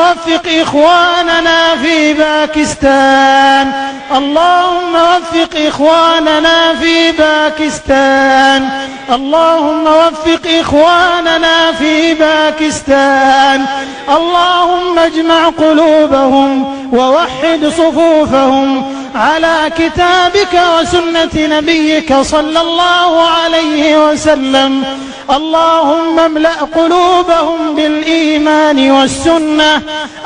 وفق إخواننا في باكستان، اللهم وفق إخواننا في باكستان، اللهم وفق إخواننا في باكستان، اللهم اجمع قلوبهم ووحد صفوفهم على كتابك وسنة نبيك صلى الله عليه وسلم. اللهم املأ قلوبهم بالإيمان والسنة،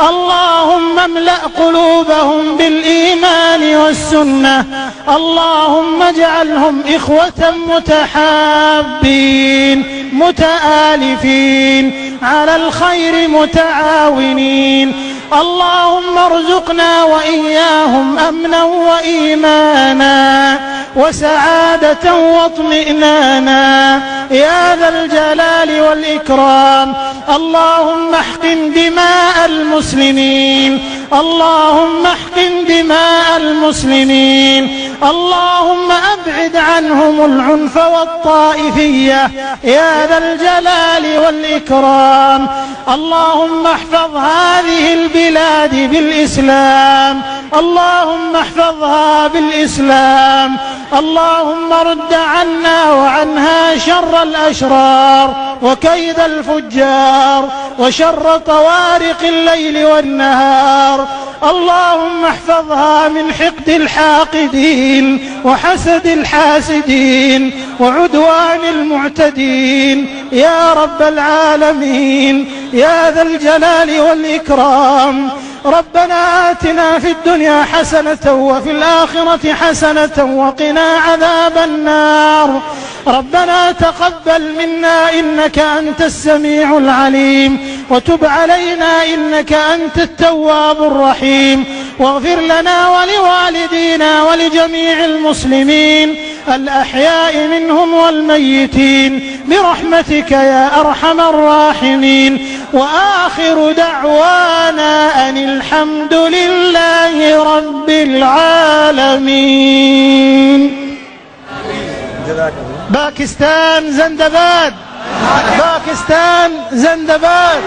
اللهم املأ قلوبهم بالإيمان والسنة، اللهم اجعلهم إخوة متحابين متآلفين على الخير متعاونين. اللهم ارزقنا وإياهم أمنا وإيمانا وسعادة واطمئنانا يا ذا الجلال والإكرام. اللهم احقن دماء المسلمين، اللهم احقن دماء المسلمين، اللهم أبعد عنهم العنف والطائفية يا ذا الجلال والإكرام. اللهم احفظ هذه البلاد بالإسلام، اللهم احفظها بالإسلام. اللهم رد عنا وعنها شر الأشرار وكيد الفجار وشر طوارق الليل والنهار. اللهم احفظها من حقد الحاقدين وحسد الحاسدين وعدوان المعتدين يا رب العالمين يا ذا الجلال والإكرام. ربنا آتنا في الدنيا حسنة وفي الآخرة حسنة وقنا عذاب النار. ربنا تقبل منا إنك أنت السميع العليم، وتب علينا إنك أنت التواب الرحيم، واغفر لنا ولوالدينا ولجميع المسلمين الأحياء منهم والميتين برحمتك يا أرحم الراحمين. وآخر دعوانا أن الحمد لله رب العالمين. باكستان زندباد، باكستان زندباد.